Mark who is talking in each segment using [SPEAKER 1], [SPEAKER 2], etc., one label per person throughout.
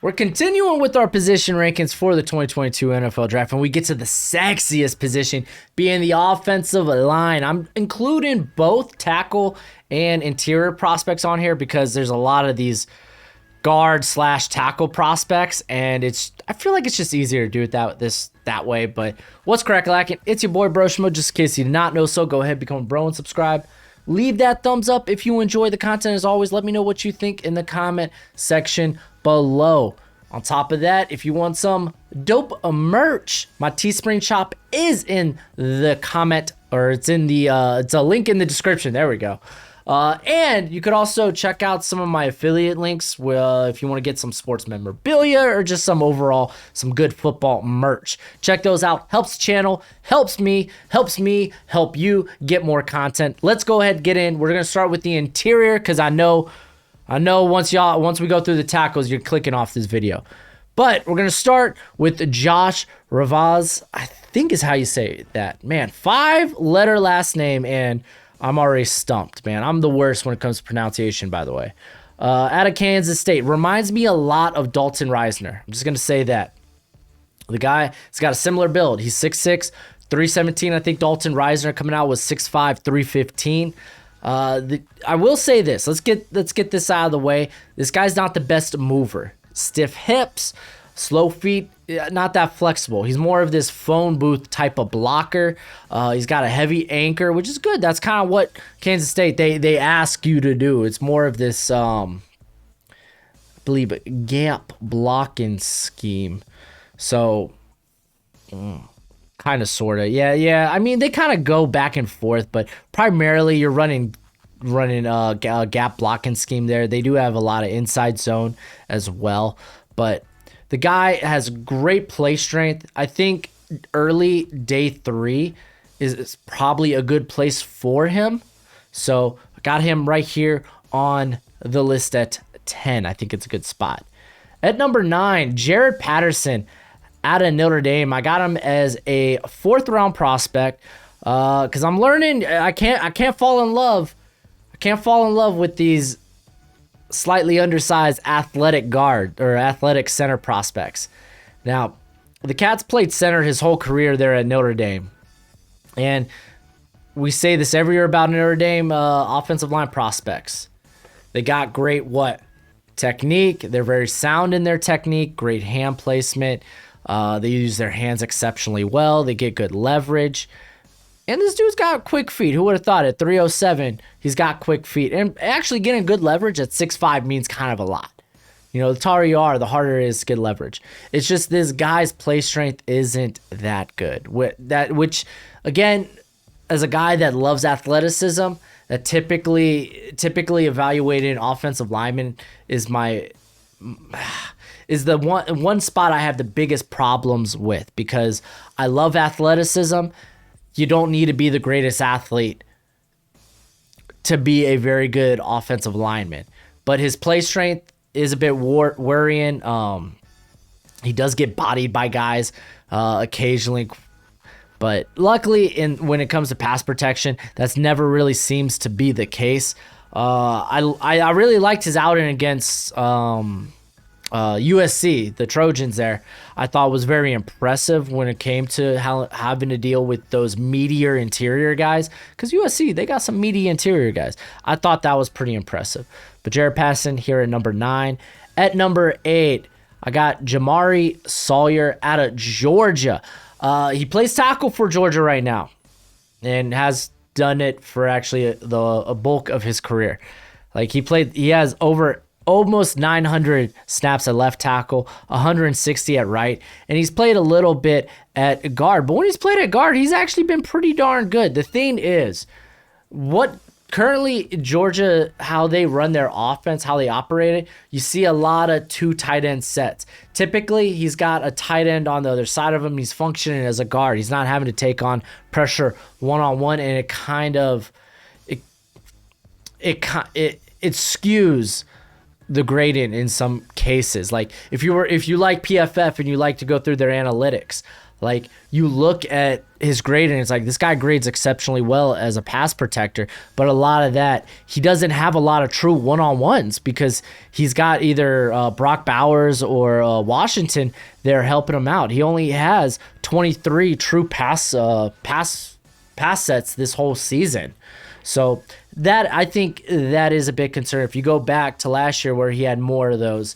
[SPEAKER 1] We're continuing with our position rankings for the 2022 NFL Draft, and we get to the sexiest position, being the offensive line. I'm including both tackle and interior prospects on here because there's a lot of these guard/tackle prospects, and I feel like it's just easier to do it that way. But what's crack-lacking? It's your boy Broshmo. Just in case you did not know so, go ahead, become a bro and subscribe. Leave that thumbs up if you enjoy the content. As always, let me know what you think in the comment section below. On top of that, if you want some dope merch, my Teespring shop is in the comment, or it's in the it's a link in the description. There we go. And you could also check out some of my affiliate links if you want to get some sports memorabilia or just some good football merch. Check those out. Helps the channel, helps me help you get more content. Let's go ahead and get in. We're going to start with the interior because I know once we go through the tackles, you're clicking off this video. But we're going to start with Josh Rivas, I think is how you say that. Man, 5-letter last name, and I'm already stumped, man. I'm the worst when it comes to pronunciation, by the way. Out of Kansas State. Reminds me a lot of Dalton Reisner. I'm just going to say that. The guy has got a similar build. He's 6'6", 317. I think Dalton Reisner coming out was 6'5", 315. I will say this. Let's get this out of the way. This guy's not the best mover. Stiff hips, slow feet, not that flexible. He's more of this phone booth type of blocker. He's got a heavy anchor, which is good. That's kind of what Kansas State, they ask you to do. It's more of this, I believe, gap blocking scheme. So, kind of, sort of. Yeah. I mean, they kind of go back and forth, but primarily you're running a gap blocking scheme there. They do have a lot of inside zone as well, but the guy has great play strength. I think early day 3 is probably a good place for him. So I got him right here on the list at 10. I think it's a good spot. At number 9, Jarrett Patterson out of Notre Dame. I got him as a 4th-round prospect because I'm learning. I can't fall in love. I can't fall in love with these slightly undersized athletic guard or athletic center prospects. Now, the Cat's played center his whole career there at Notre Dame. And we say this every year about Notre Dame offensive line prospects. They got great technique. They're very sound in their technique, great hand placement. They use their hands exceptionally well. They get good leverage. And this dude's got quick feet. Who would have thought at 307, he's got quick feet. And actually getting good leverage at 6'5" means kind of a lot. You know, the taller you are, the harder it is to get leverage. It's just this guy's play strength isn't that good. Which, again, as a guy that loves athleticism, that typically evaluating offensive lineman is the one spot I have the biggest problems with, because I love athleticism. You don't need to be the greatest athlete to be a very good offensive lineman. But his play strength is a bit worrying. He does get bodied by guys occasionally. But luckily, when it comes to pass protection, that's never really seems to be the case. I really liked his outing against USC, the Trojans there. I thought was very impressive when it came to having to deal with those meatier interior guys, because USC, they got some meaty interior guys. I thought that was pretty impressive. But Jarrett Patterson here at number 9. At number 8, I got Jamaree Salyer out of Georgia. He plays tackle for Georgia right now and has done it for actually a bulk of his career. Like he has over almost 900 snaps at left tackle, 160 at right, and he's played a little bit at guard. But when he's played at guard, he's actually been pretty darn good. The thing is, what currently Georgia, how they run their offense, how they operate it, you see a lot of 2 tight end sets. Typically, he's got a tight end on the other side of him. He's functioning as a guard. He's not having to take on pressure one-on-one, and it kind of it skews the gradient in some cases. Like if you like PFF and you like to go through their analytics, Like, you look at his grade and it's like, this guy grades exceptionally well as a pass protector, but a lot of that, he doesn't have a lot of true one-on-ones because he's got either Brock Bowers or Washington there helping him out. He only has 23 true pass sets this whole season. So that, I think that is a big concern. If you go back to last year where he had more of those,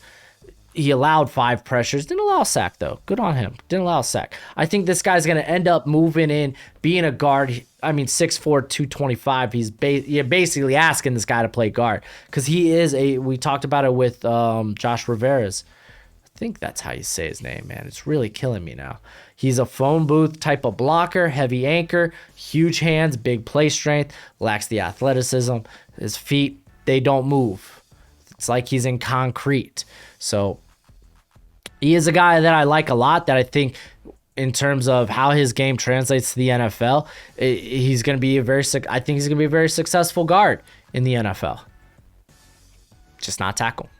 [SPEAKER 1] he allowed 5 pressures. Didn't allow a sack, though. Good on him. Didn't allow a sack. I think this guy's going to end up moving in, being a guard. I mean, 6'4", 225. You're basically asking this guy to play guard because he is we talked about it with Josh Rivera's. I think that's how you say his name, man. It's really killing me now. He's a phone booth type of blocker, heavy anchor, huge hands, big play strength, lacks the athleticism. His feet, they don't move. It's like he's in concrete. So he is a guy that I like a lot, that I think in terms of how his game translates to the NFL, he's going to be I think he's going to be a very successful guard in the NFL. Just not tackle.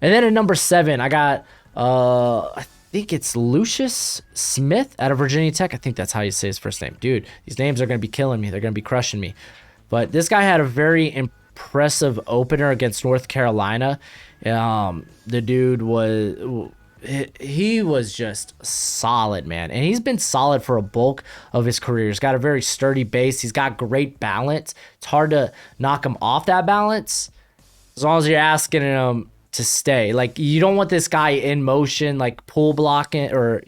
[SPEAKER 1] And then at number 7, I got, I think it's Lucius Smith out of Virginia Tech. I think that's how you say his first name. Dude, these names are going to be killing me. They're going to be crushing me. But this guy had a very impressive opener against North Carolina. The dude was just solid, man. And he's been solid for a bulk of his career. He's got a very sturdy base. He's got great balance. It's hard to knock him off that balance as long as you're asking him to stay. Like, you don't want this guy in motion, like pull blocking. You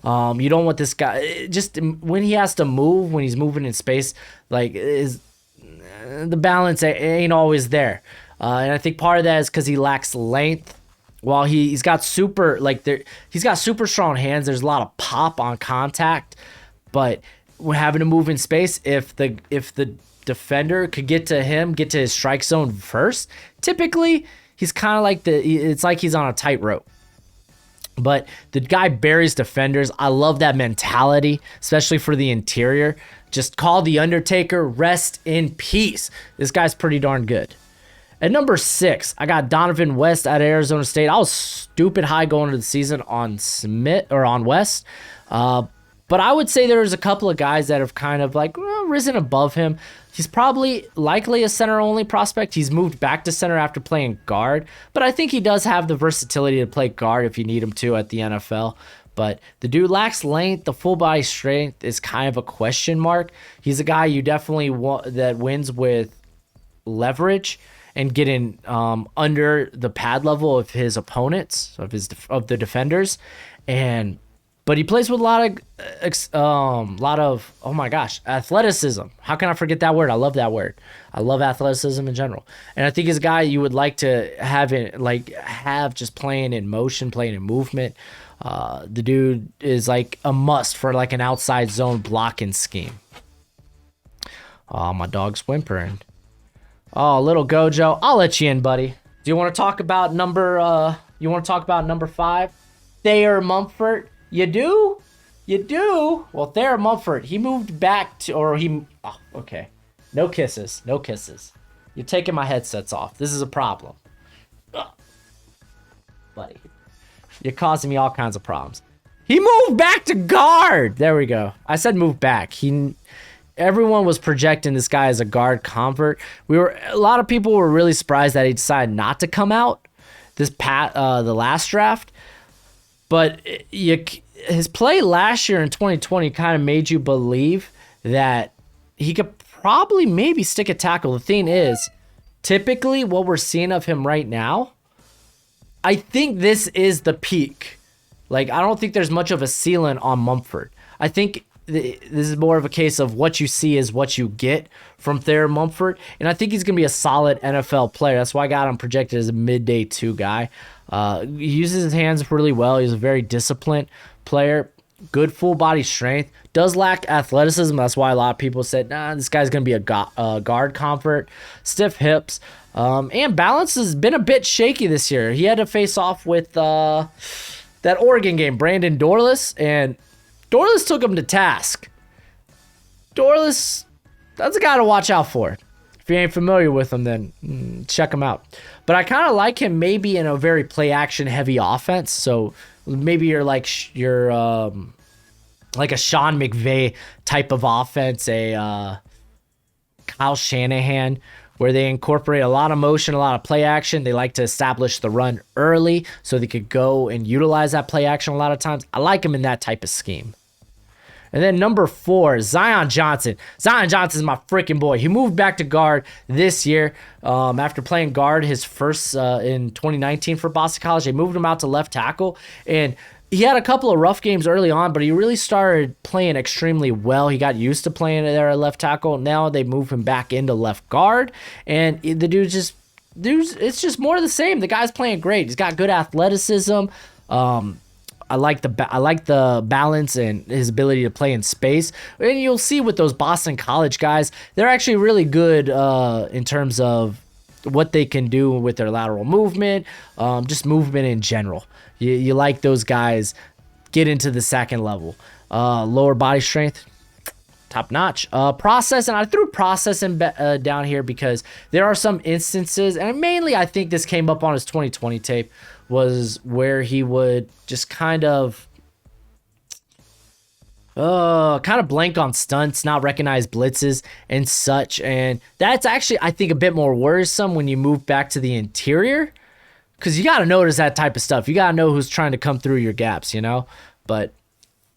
[SPEAKER 1] don't want this guy just when he has to move, when he's moving in space, like the balance ain't always there. And I think part of that is because he lacks length. While he's got super strong hands, there's a lot of pop on contact. But when having to move in space, if the defender could get to his strike zone first, typically he's kind of like it's like he's on a tightrope. But the guy buries defenders. I love that mentality, especially for the interior. Just call the Undertaker, rest in peace. This guy's pretty darn good. At number 6, I got Dohnovan West out of Arizona State. I was stupid high going into the season on West. But I would say there's a couple of guys that have kind of risen above him. He's probably likely a center-only prospect. He's moved back to center after playing guard. But I think he does have the versatility to play guard if you need him to at the NFL. But the dude lacks length. The full body strength is kind of a question mark. He's a guy you definitely want that wins with leverage and getting under the pad level of his opponents, of the defenders, but he plays with a lot of oh my gosh, athleticism. How can I forget that word? I love that word. I love athleticism in general, and I think he's a guy you would like to have just playing in motion, playing in movement. The dude is like a must for like an outside zone blocking scheme. Oh, my dog's whimpering. Oh, little Gojo, I'll let you in, buddy. Do you want to talk about number 5? Thayer Mumford. You do? Well, Thayer Mumford, he moved back to, okay. No kisses. You're taking my headsets off. This is a problem. Ugh. Buddy, you're causing me all kinds of problems. He moved back to guard. There we go. I said move back. Everyone was projecting this guy as a guard convert. A lot of people were really surprised that he decided not to come out the last draft. But his play last year in 2020 kind of made you believe that he could probably maybe stick a tackle. The thing is, typically what we're seeing of him right now, I think this is the peak. I don't think there's much of a ceiling on Mumford. I think this is more of a case of what you see is what you get from Thayer Mumford. And I think he's going to be a solid NFL player. That's why I got him projected as a mid-day 2 guy. He uses his hands really well. He's a very disciplined player. Good full body strength. Does lack athleticism. That's why a lot of people said, this guy's going to be a guard convert. Stiff hips. And balance has been a bit shaky this year. He had to face off with that Oregon game, Brandon Dorlus, and Dorlus took him to task. Dorlus, that's a guy to watch out for. If you ain't familiar with him, then check him out. But I kind of like him maybe in a very play-action heavy offense. So maybe you're like like a Sean McVay type of offense, a Kyle Shanahan, where they incorporate a lot of motion, a lot of play action. They like to establish the run early so they could go and utilize that play action a lot of times. I like him in that type of scheme. And then number 4, Zion Johnson. Zion Johnson is my freaking boy. He moved back to guard this year after playing guard his first in 2019 for Boston College. They moved him out to left tackle, and he had a couple of rough games early on, but he really started playing extremely well. He got used to playing there at left tackle. Now they move him back into left guard, and the dude's it's just more of the same. The guy's playing great. He's got good athleticism. I like the balance and his ability to play in space. And you'll see with those Boston College guys, they're actually really good in terms of what they can do with their lateral movement, just movement in general. You like those guys get into the second level. Lower body strength, top notch. Process, and I threw process down here because there are some instances, and mainly I think this came up on his 2020 tape, was where he would just kind of blank on stunts, not recognize blitzes and such. And that's actually, I think, a bit more worrisome when you move back to the interior, because you got to notice that type of stuff. You got to know who's trying to come through your gaps, But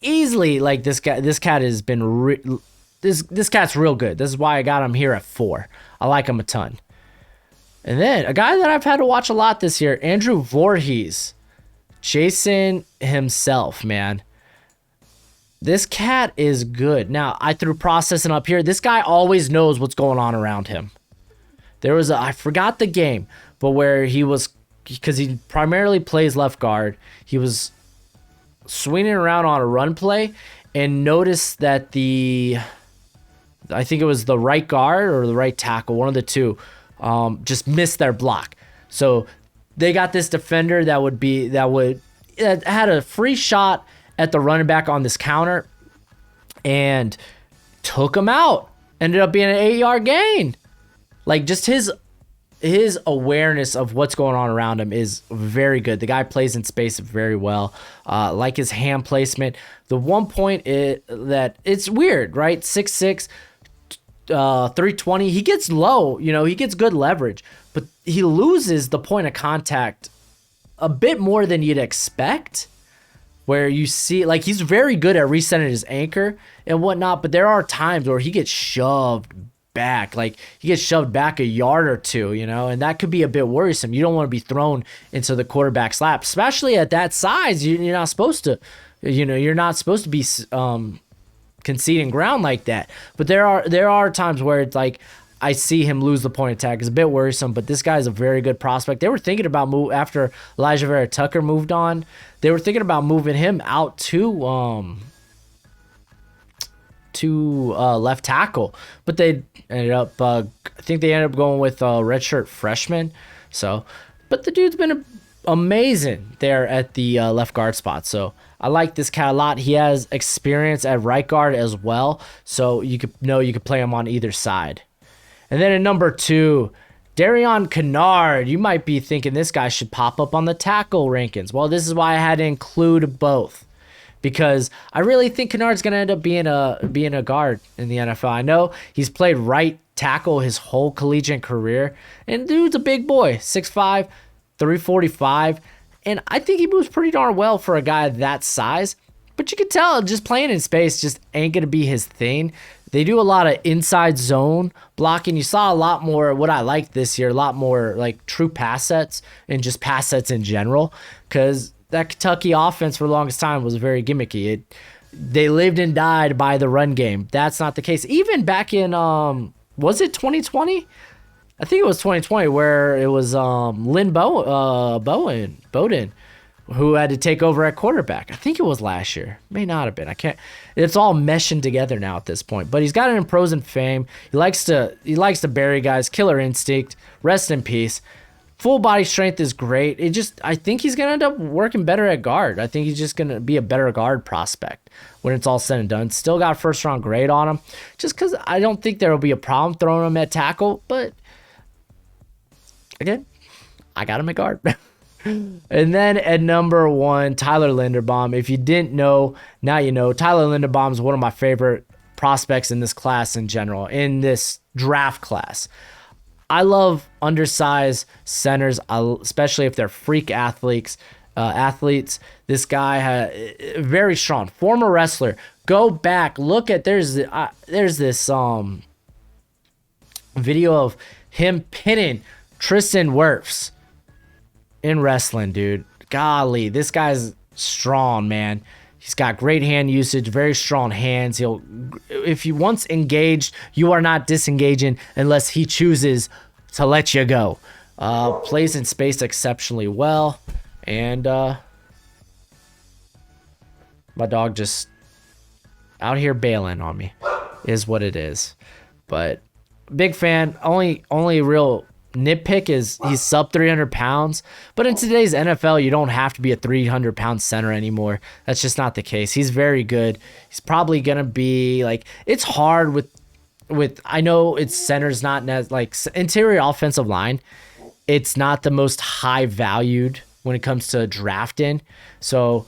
[SPEAKER 1] easily, like, this cat has been this cat's real good. This is why I got him here at 4. I like him a ton. And then a guy that I've had to watch a lot this year, Andrew Vorhees. Jason himself, man. This cat is good. Now, I threw processing up here. This guy always knows what's going on around him. There was I forgot the game, but where he was, because he primarily plays left guard, he was swinging around on a run play and noticed that I think it was the right guard or the right tackle, one of the two, just missed their block. So they got this defender that had a free shot at the running back on this counter and took him out. Ended up being an 8-yard gain. Like, just his awareness of what's going on around him is very good. The guy plays in space very well. Like his hand placement. The one point that it's weird, right? 6'6", 320. He gets low, he gets good leverage, but he loses the point of contact a bit more than you'd expect, where you see, like, he's very good at resetting his anchor and whatnot, but there are times where he gets shoved back, like he gets shoved back a yard or two, and that could be a bit worrisome. You don't want to be thrown into the quarterback's lap, especially at that size. You're not supposed to, you're not supposed to be conceding ground like that. But there are times where it's like, I see him lose the point attack. It's a bit worrisome, but this guy's a very good prospect. They were thinking about after Elijah Vera Tucker moved on. They were thinking about moving him out to left tackle, but they ended up. I think they ended up going with redshirt freshman. So, but the dude's been amazing there at the left guard spot. So I like this cat a lot. He has experience at right guard as well, so you could play him on either side. And then at number 2, Darian Kinnard. You might be thinking this guy should pop up on the tackle rankings. Well, this is why I had to include both, because I really think Kinnard's going to end up being a guard in the NFL. I know he's played right tackle his whole collegiate career, and dude's a big boy, 6'5", 345, and I think he moves pretty darn well for a guy that size. But you can tell just playing in space just ain't going to be his thing. They do a lot of inside zone blocking. You saw a lot more, what I liked this year, a lot more like true pass sets and just pass sets in general, because that Kentucky offense for the longest time was very gimmicky. They lived and died by the run game. That's not the case. Even back in, was it 2020? I think it was 2020 where it was Bowden, who had to take over at quarterback. I think it was last year. May not have been. I can't. It's all meshing together now at this point. But he's got an imposing fame. He likes to bury guys. Killer instinct. Rest in peace. Full body strength is great. I think he's gonna end up working better at guard. I think he's just gonna be a better guard prospect when it's all said and done. Still got a first round grade on him, just because I don't think there will be a problem throwing him at tackle. But again, I got him at guard. And then at number 1, Tyler Linderbaum. If you didn't know, now you know. Tyler Linderbaum is one of my favorite prospects in this class in general, in this draft class. I love undersized centers, especially if they're freak athletes. This guy very strong, former wrestler. Go back, look at there's this video of him pinning Tristan Wirfs in wrestling, dude. Golly, this guy's strong, man. He's got great hand usage, very strong hands. If you once engaged, you are not disengaging unless he chooses to let you go. Plays in space exceptionally well. And my dog just out here bailing on me is what it is. But big fan. Only real nitpick is he's sub 300 pounds. But in today's NFL, you don't have to be a 300-pound center anymore. That's just not the case. He's very good. He's probably going to be like, it's hard with I know it's centers, not like interior offensive line. It's not the most high valued when it comes to drafting. So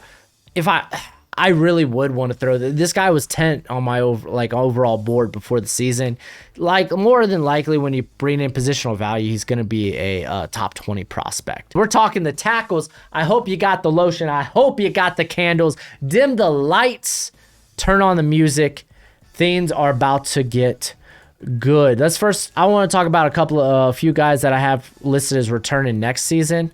[SPEAKER 1] if I really would want to throw this guy was 10th on my overall board before the season. Like, more than likely when you bring in positional value, he's going to be a top 20 prospect. We're talking the tackles. I hope you got the lotion. I hope you got the candles. Dim the lights. Turn on the music. Things are about to get good. Let's first, I want to talk about a few guys that I have listed as returning next season.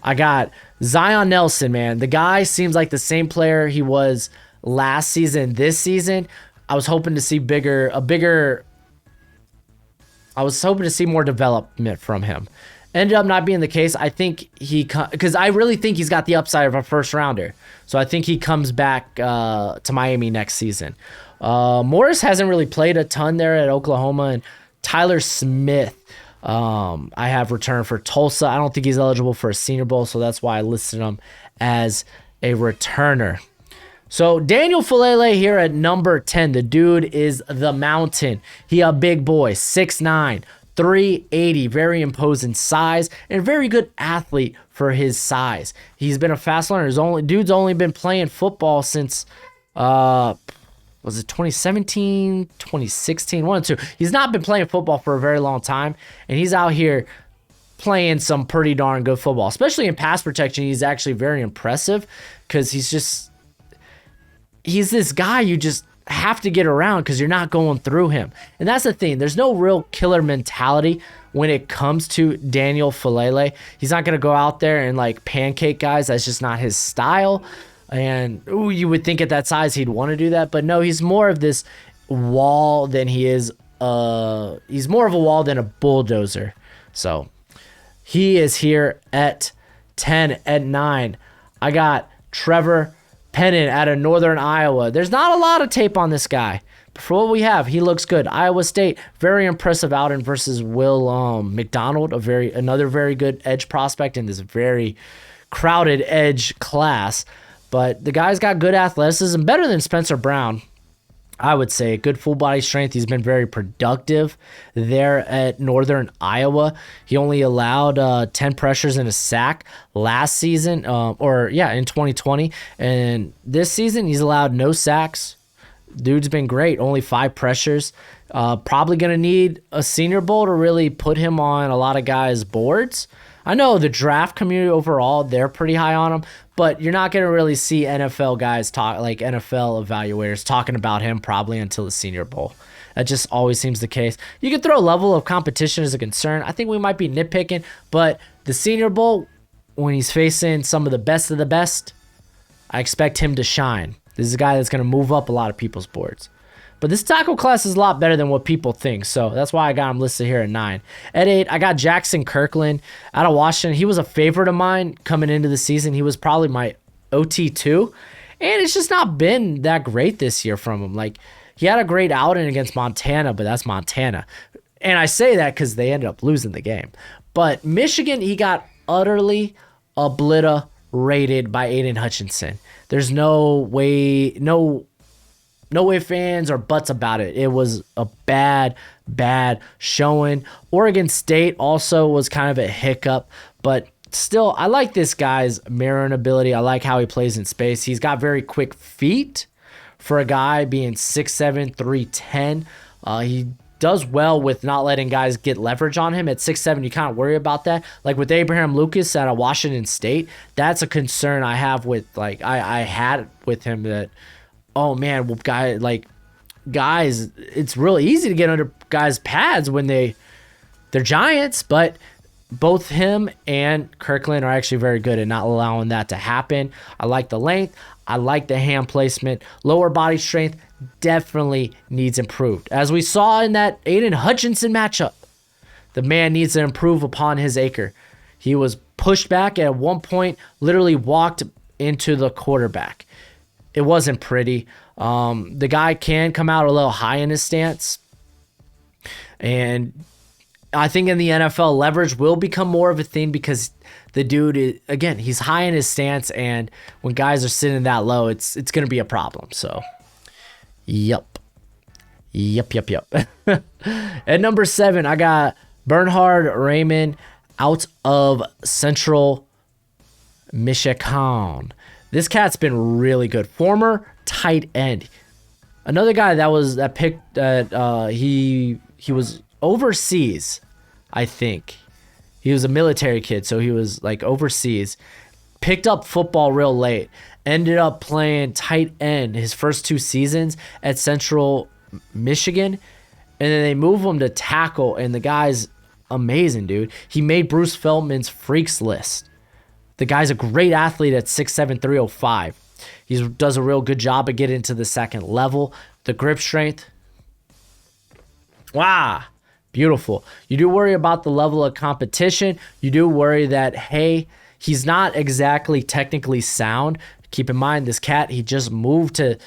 [SPEAKER 1] I got Zion Nelson, man. The guy seems like the same player he was last season, this season. I was hoping to see more development from him. Ended up not being the case. I think because I really think he's got the upside of a first rounder. So I think he comes back to Miami next season. Morris hasn't really played a ton there at Oklahoma, and Tyler Smith, I have returned for Tulsa. I don't think he's eligible for a Senior Bowl, so that's why I listed him as a returner. So Daniel Faalele here at number 10. The dude is the mountain. He a big boy, 6'9", 380, very imposing size, and a very good athlete for his size. He's been a fast learner. Dude's only been playing football since was it 2017, 2016, 1 or 2. He's not been playing football for a very long time, and he's out here playing some pretty darn good football, especially in pass protection. He's actually very impressive because he's this guy you just have to get around because you're not going through him. And that's the thing. There's no real killer mentality when it comes to Daniel Faalele. He's not going to go out there and like pancake guys. That's just not his style. And you would think at that size he'd want to do that, but no, he's more of this wall than he is. He's more of a wall than a bulldozer. So he is here at 10. At 9, I got Trevor Penning out of Northern Iowa. There's not a lot of tape on this guy. But for what we have, he looks good. Iowa State, very impressive outing versus Will McDonald, another very good edge prospect in this very crowded edge class. But the guy's got good athleticism, better than Spencer Brown, I would say. Good full body strength. He's been very productive there at Northern Iowa. He only allowed 10 pressures and a sack last season, in 2020. And this season, he's allowed no sacks. Dude's been great. Only 5 pressures. Probably going to need a Senior Bowl to really put him on a lot of guys' boards. I know the draft community overall, they're pretty high on him, but you're not going to really see NFL guys NFL evaluators talking about him probably until the Senior Bowl. That just always seems the case. You can throw a level of competition as a concern. I think we might be nitpicking, but the Senior Bowl, when he's facing some of the best, I expect him to shine. This is a guy that's going to move up a lot of people's boards. But this tackle class is a lot better than what people think, so that's why I got him listed here at 9. At 8, I got Jaxson Kirkland out of Washington. He was a favorite of mine coming into the season. He was probably my OT2, and it's just not been that great this year from him. Like, he had a great outing against Montana, but that's Montana. And I say that because they ended up losing the game. But Michigan, he got utterly obliterated by Aiden Hutchinson. There's no way, no ifs, ands, or buts about it. It was a bad showing. Oregon State also was kind of a hiccup, but still, I like this guy's mirroring ability. I like how he plays in space. He's got very quick feet for a guy being 6'7", 310. He does well with not letting guys get leverage on him. At 6'7", you kind of worry about that. Like with Abraham Lucas out of Washington State, that's a concern I have with, like, I had with him that, oh man, well, guys, it's really easy to get under guys' pads when they're giants, but both him and Kirkland are actually very good at not allowing that to happen. I like the length. I like the hand placement. Lower body strength definitely needs improved. As we saw in that Aiden Hutchinson matchup, the man needs to improve upon his acre. He was pushed back at one point, literally walked into the quarterback. It wasn't pretty. The guy can come out a little high in his stance. And I think in the NFL, leverage will become more of a thing because the dude, again, he's high in his stance, and when guys are sitting that low, it's going to be a problem. So, yep. At number 7, I got Bernhard Raimann out of Central Michigan. This cat's been really good. Former tight end. Another guy that picked he was overseas, I think. He was a military kid, so he was like overseas. Picked up football real late. Ended up playing tight end his first 2 seasons at Central Michigan. And then they move him to tackle, and the guy's amazing, dude. He made Bruce Feldman's freaks list. The guy's a great athlete at 6'7", 305. He does a real good job of getting to the second level. The grip strength. Wow. Beautiful. You do worry about the level of competition. You do worry that, hey, he's not exactly technically sound. Keep in mind, this cat, he just moved to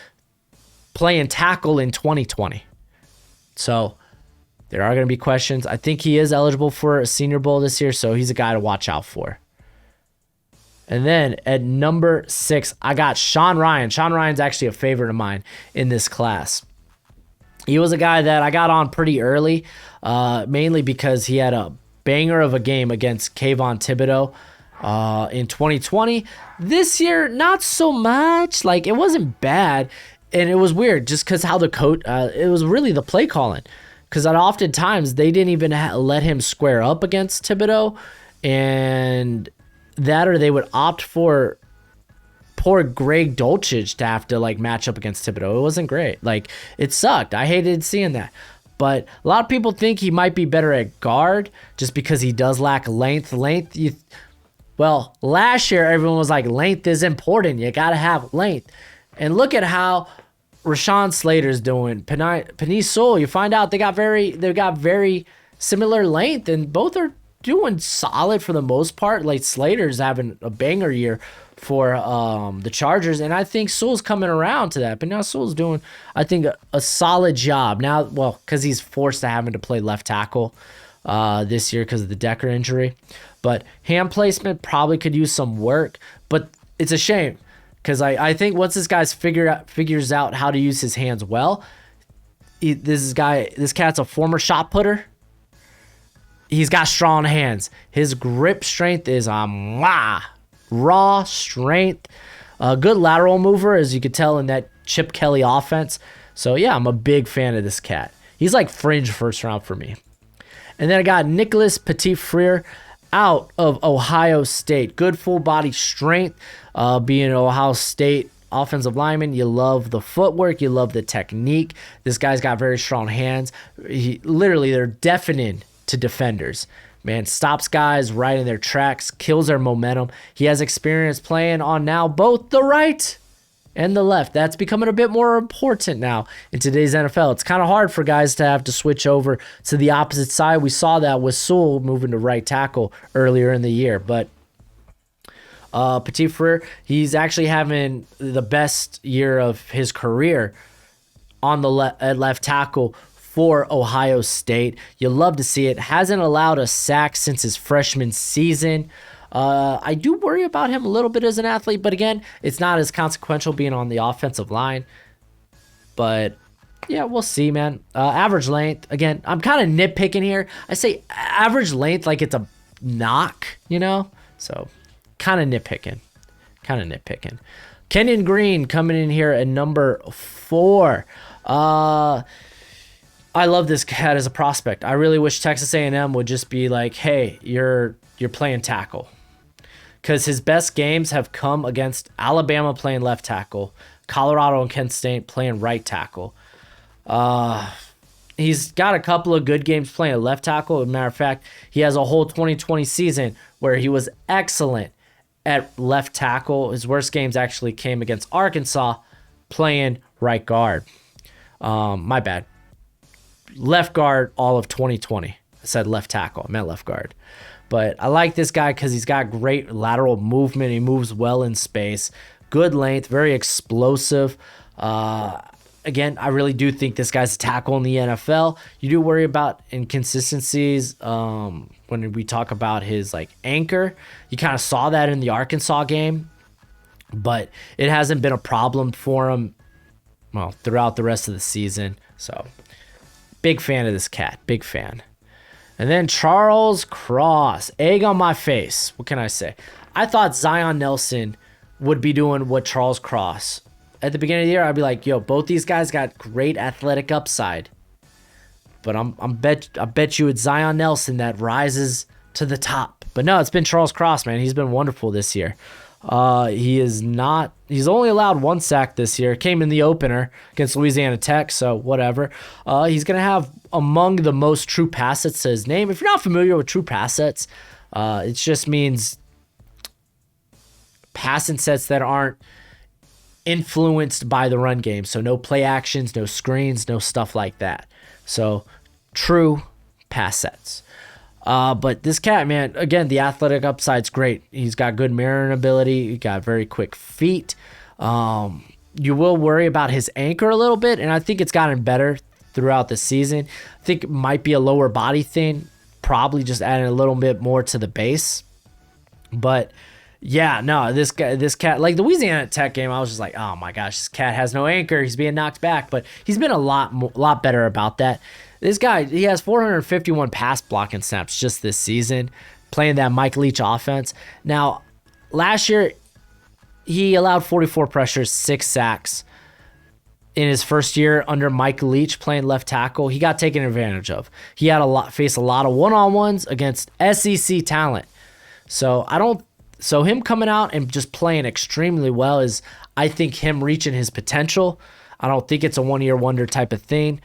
[SPEAKER 1] playing tackle in 2020. So there are going to be questions. I think he is eligible for a Senior Bowl this year, so he's a guy to watch out for. And then at number 6, I got Sean Rhyan. Sean Rhyan's actually a favorite of mine in this class. He was a guy that I got on pretty early, mainly because he had a banger of a game against Kayvon Thibodeau in 2020. This year, not so much. Like, it wasn't bad, and it was weird just because how the coach, it was really the play calling. Because oftentimes, they didn't even let him square up against Thibodeau, and that or they would opt for poor Greg Dulcich to have to like match up against Thibodeau. It wasn't great. Like, it sucked. I hated seeing that. But a lot of people think he might be better at guard just because he does lack length. Well, last year everyone was like, length is important. You got to have length. And look at how Rashawn Slater's doing. Penei Sewell, you find out they got very similar length, and both are doing solid for the most part. Like, Slater's having a banger year for the Chargers, and I think Sewell's coming around to that. But now Sewell's doing, I think, a solid job. Now, well, because he's forced to having to play left tackle this year because of the Decker injury. But hand placement probably could use some work, but it's a shame because I think once this guy figures out how to use his hands well, this cat's a former shot putter. He's got strong hands. His grip strength is raw strength. A good lateral mover, as you could tell in that Chip Kelly offense. So, yeah, I'm a big fan of this cat. He's like fringe first round for me. And then I got Nicholas Petit-Frere out of Ohio State. Good full body strength. Being an Ohio State offensive lineman, you love the footwork. You love the technique. This guy's got very strong hands. They're deafening to defenders. Man, stops guys right in their tracks, kills their momentum. He has experience playing on now both the right and the left. That's becoming a bit more important now in today's NFL. It's kind of hard for guys to have to switch over to the opposite side. We saw that with Sewell moving to right tackle earlier in the year. But Petit-Frere, he's actually having the best year of his career on the at left tackle for Ohio State. You love to see it. Hasn't allowed a sack since his freshman season. I do worry about him a little bit as an athlete, but again, it's not as consequential being on the offensive line. But yeah, we'll see, man. Average length, again, I'm kind of nitpicking here. I say average length like it's a knock, So kind of nitpicking. Kenyon Green coming in here at number 4. I love this cat as a prospect. I really wish Texas A&M would just be like, hey, you're playing tackle. Because his best games have come against Alabama playing left tackle, Colorado and Kent State playing right tackle. He's got a couple of good games playing left tackle. As a matter of fact, he has a whole 2020 season where he was excellent at left tackle. His worst games actually came against Arkansas playing right guard. My bad. Left guard all of 2020. I said left tackle. I meant left guard. But I like this guy because he's got great lateral movement. He moves well in space. Good length. Very explosive. Again, I really do think this guy's a tackle in the NFL. You do worry about inconsistencies when we talk about his anchor. You kind of saw that in the Arkansas game. But it hasn't been a problem for him throughout the rest of the season. So, big fan of this cat. Big fan. And then Charles Cross. Egg on my face. What can I say? I thought Zion Nelson would be doing what Charles Cross. At the beginning of the year, I'd be like, yo, both these guys got great athletic upside. But I bet you it's Zion Nelson that rises to the top. But no, it's been Charles Cross, man. He's been wonderful this year. He's only allowed 1 sack this year. Came in the opener against Louisiana Tech, so whatever. He's going to have among the most true pass sets to his name. If you're not familiar with true pass sets, it just means passing sets that aren't influenced by the run game. So no play actions, no screens, no stuff like that. So true pass sets. But this cat, man, again, the athletic upside's great. He's got good mirroring ability. He got very quick feet. You will worry about his anchor a little bit, and I think it's gotten better throughout the season. I think it might be a lower body thing, probably just adding a little bit more to the base. But yeah, no, this cat, like the Louisiana Tech game, I was just like, oh my gosh, this cat has no anchor. He's being knocked back, but he's been a lot better about that. This guy, he has 451 pass blocking snaps just this season, playing that Mike Leach offense. Now, last year, he allowed 44 pressures, 6 sacks. In his first year under Mike Leach playing left tackle, he got taken advantage of. He had faced a lot of one-on-ones against SEC talent. So him coming out and just playing extremely well is, I think, him reaching his potential. I don't think it's a one-year wonder type of thing.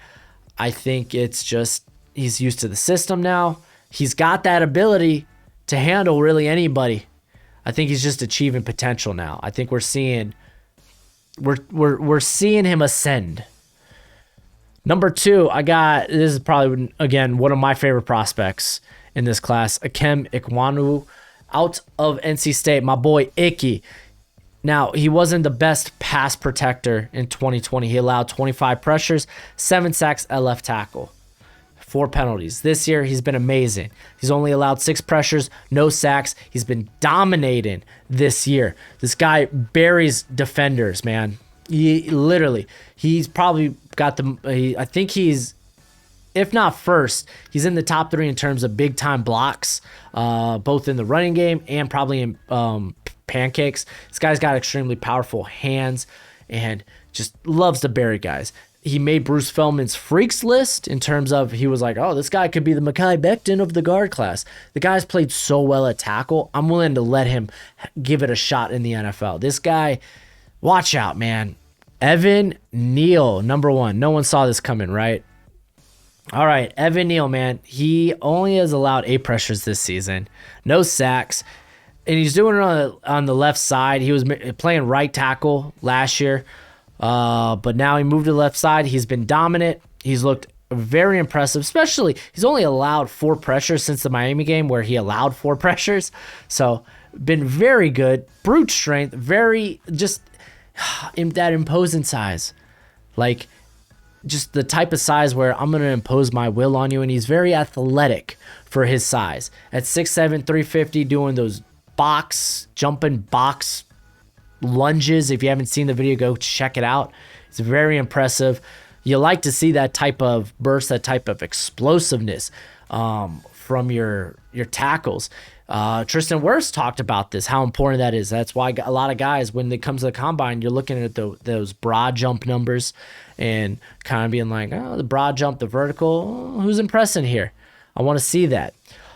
[SPEAKER 1] I think it's just he's used to the system now. He's got that ability to handle really anybody. I think he's just achieving potential now. I think we're seeing him ascend. Number 2, this is probably, again, one of my favorite prospects in this class, Ikem Ekwonu, out of NC State, my boy Icky. Now, he wasn't the best pass protector in 2020. He allowed 25 pressures, 7 sacks at left tackle, 4 penalties. This year, he's been amazing. He's only allowed 6 pressures, no sacks. He's been dominating this year. This guy buries defenders, man. He's probably got I think he's, if not first, he's in the top 3 in terms of big-time blocks, both in the running game and probably in pancakes. This guy's got extremely powerful hands and just loves to bury guys. He made Bruce Feldman's freaks list in terms of, he was like, oh, this guy could be the Mekhi Becton of the guard class. The guy's played so well at tackle. I'm willing to let him give it a shot in the NFL. This guy, watch out, man. Evan Neal, number 1. No one saw this coming, right? All right, Evan Neal, man. He only has allowed 8 pressures this season. No sacks. And he's doing it on the left side. He was playing right tackle last year. But now he moved to the left side. He's been dominant. He's looked very impressive, especially he's only allowed 4 pressures since the Miami game where he allowed 4 pressures. So been very good. Brute strength, very just in that imposing size. Like just the type of size where I'm going to impose my will on you. And he's very athletic for his size. At 6'7", 350, doing those jumping box lunges. If you haven't seen the video, go check it out. It's very impressive. You like to see that type of burst, that type of explosiveness from your tackles. Tristan Wirfs talked about this, how important that is. That's why a lot of guys, when it comes to the combine, you're looking at those broad jump numbers and kind of being like, oh, the broad jump, the vertical, who's impressing here? I want to see that.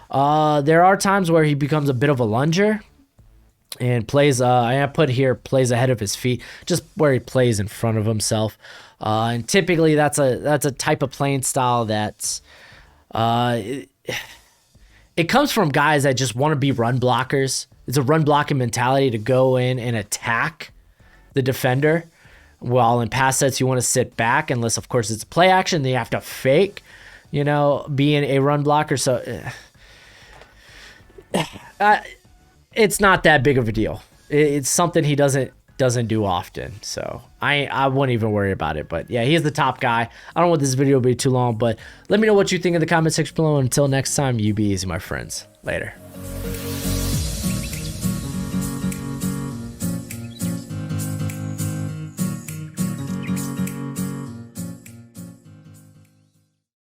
[SPEAKER 1] There are times where he becomes a bit of a lunger and plays, I put here, plays ahead of his feet, just where he plays in front of himself. And typically that's a type of playing style that's, it comes from guys that just want to be run blockers. It's a run blocking mentality to go in and attack the defender. While in pass sets, you want to sit back, unless, of course, it's play action. Then you have to fake, being a run blocker. So it's not that big of a deal. It's something he doesn't do often. So I wouldn't even worry about it. But yeah, he is the top guy. I don't want this video to be too long, but let me know what you think in the comment section below. Until next time, you be easy, my friends. Later.